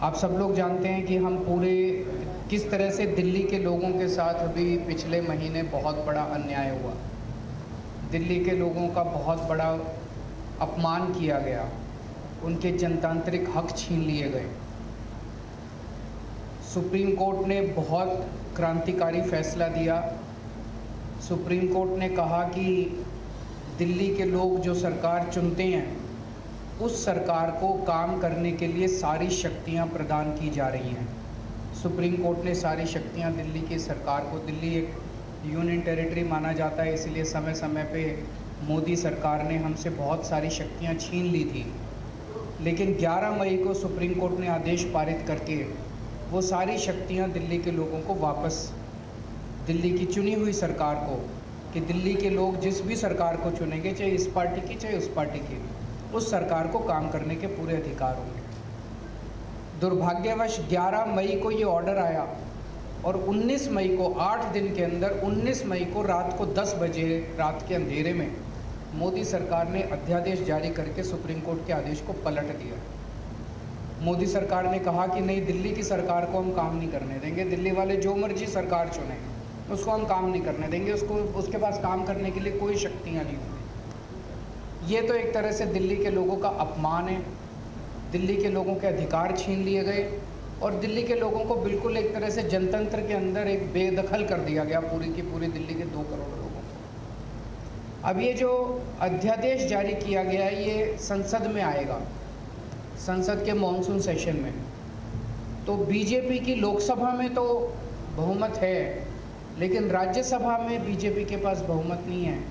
आप सब लोग जानते हैं कि हम पूरे किस तरह से दिल्ली के लोगों के साथ अभी पिछले महीने बहुत बड़ा अन्याय हुआ। दिल्ली के लोगों का बहुत बड़ा अपमान किया गया, उनके जनतांत्रिक हक छीन लिए गए। सुप्रीम कोर्ट ने बहुत क्रांतिकारी फैसला दिया। सुप्रीम कोर्ट ने कहा कि दिल्ली के लोग जो सरकार चुनते हैं उस सरकार को काम करने के लिए सारी शक्तियां प्रदान की जा रही हैं। सुप्रीम कोर्ट ने सारी शक्तियां दिल्ली की सरकार को, दिल्ली एक यूनियन टेरिटरी माना जाता है, इसलिए समय समय पे मोदी सरकार ने हमसे बहुत सारी शक्तियां छीन ली थी। लेकिन 11 मई को सुप्रीम कोर्ट ने आदेश पारित करके वो सारी शक्तियां दिल्ली के लोगों को वापस, दिल्ली की चुनी हुई सरकार को, कि दिल्ली के लोग जिस भी सरकार को चुनेंगे, चाहे इस पार्टी की चाहे उस पार्टी की, उस सरकार को काम करने के पूरे अधिकार होंगे। दुर्भाग्यवश 11 मई को ये ऑर्डर आया और 19 मई को, 8 दिन के अंदर 19 मई को रात को 10 बजे, रात के अंधेरे में मोदी सरकार ने अध्यादेश जारी करके सुप्रीम कोर्ट के आदेश को पलट दिया। मोदी सरकार ने कहा कि नहीं, दिल्ली की सरकार को हम काम नहीं करने देंगे, दिल्ली वाले जो मर्जी सरकार चुने उसको हम काम नहीं करने देंगे, उसके पास काम करने के लिए कोई शक्तियाँ नहीं होंगी। ये तो एक तरह से दिल्ली के लोगों का अपमान है। दिल्ली के लोगों के अधिकार छीन लिए गए और दिल्ली के लोगों को बिल्कुल एक तरह से जनतंत्र के अंदर एक बेदखल कर दिया गया, पूरी की पूरी दिल्ली के 2 करोड़ लोगों को। अब ये जो अध्यादेश जारी किया गया है ये संसद में आएगा, संसद के मॉनसून सेशन में। तो बीजेपी की लोकसभा में तो बहुमत है, लेकिन राज्यसभा में बीजेपी के पास बहुमत नहीं है।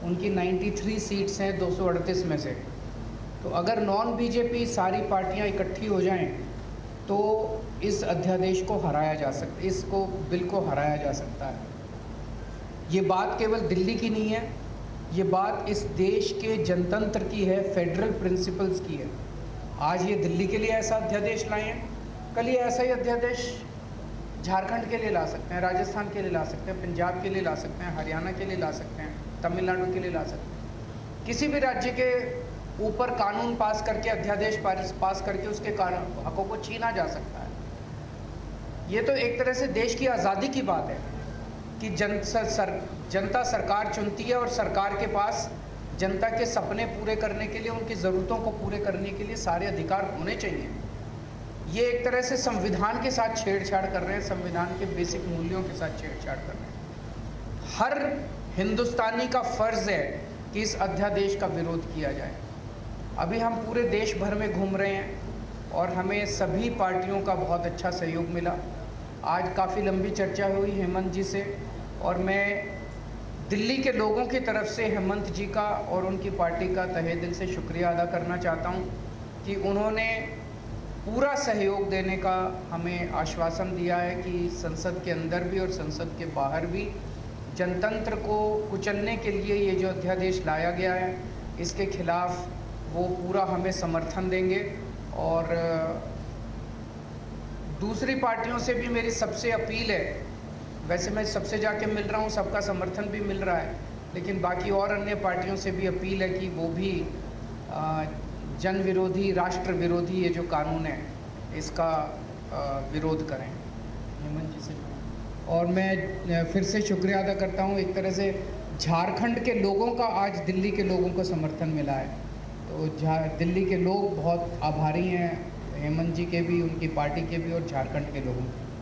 उनकी 93 सीट्स हैं 238 में से। तो अगर नॉन बीजेपी सारी पार्टियां इकट्ठी हो जाएं तो इस अध्यादेश को हराया जा सकता है, इसको बिल को हराया जा सकता है। ये बात केवल दिल्ली की नहीं है, ये बात इस देश के जनतंत्र की है, फेडरल प्रिंसिपल्स की है। आज ये दिल्ली के लिए ऐसा अध्यादेश लाए हैं, कल ये ऐसा ही अध्यादेश झारखंड के लिए ला सकते हैं, राजस्थान के लिए ला सकते हैं, पंजाब के लिए ला सकते हैं, हरियाणा के लिए ला सकते हैं, तमिलनाडु के लिए ला सकते हैं। किसी भी राज्य के ऊपर कानून पास करके, अध्यादेश पास करके उसके हकों को छीना जा सकता है। ये तो एक तरह से देश की आज़ादी की बात है कि जनता सरकार चुनती है और सरकार के पास जनता के सपने पूरे करने के लिए, उनकी ज़रूरतों को पूरे करने के लिए सारे अधिकार होने चाहिए। ये एक तरह से संविधान के साथ छेड़छाड़ कर रहे हैं, संविधान के बेसिक मूल्यों के साथ छेड़छाड़ कर रहे हैं। हर हिंदुस्तानी का फ़र्ज़ है कि इस अध्यादेश का विरोध किया जाए। अभी हम पूरे देश भर में घूम रहे हैं और हमें सभी पार्टियों का बहुत अच्छा सहयोग मिला। आज काफ़ी लंबी चर्चा हुई हेमंत जी से और मैं दिल्ली के लोगों की तरफ से हेमंत जी का और उनकी पार्टी का तहे दिल से शुक्रिया अदा करना चाहता हूं कि उन्होंने पूरा सहयोग देने का हमें आश्वासन दिया है कि संसद के अंदर भी और संसद के बाहर भी जनतंत्र को कुचलने के लिए ये जो अध्यादेश लाया गया है, इसके खिलाफ वो पूरा हमें समर्थन देंगे। और दूसरी पार्टियों से भी मेरी सबसे अपील है, वैसे मैं सबसे जाके मिल रहा हूँ, सबका समर्थन भी मिल रहा है, लेकिन बाकी और अन्य पार्टियों से भी अपील है कि वो भी जन विरोधी, राष्ट्र विरोधी ये जो कानून है इसका विरोध करें। हेमंत जी से और मैं फिर से शुक्रिया अदा करता हूँ। एक तरह से झारखंड के लोगों का आज दिल्ली के लोगों को समर्थन मिला है, तो दिल्ली के लोग बहुत आभारी हैं हेमंत जी के भी, उनकी पार्टी के भी और झारखंड के लोगों के।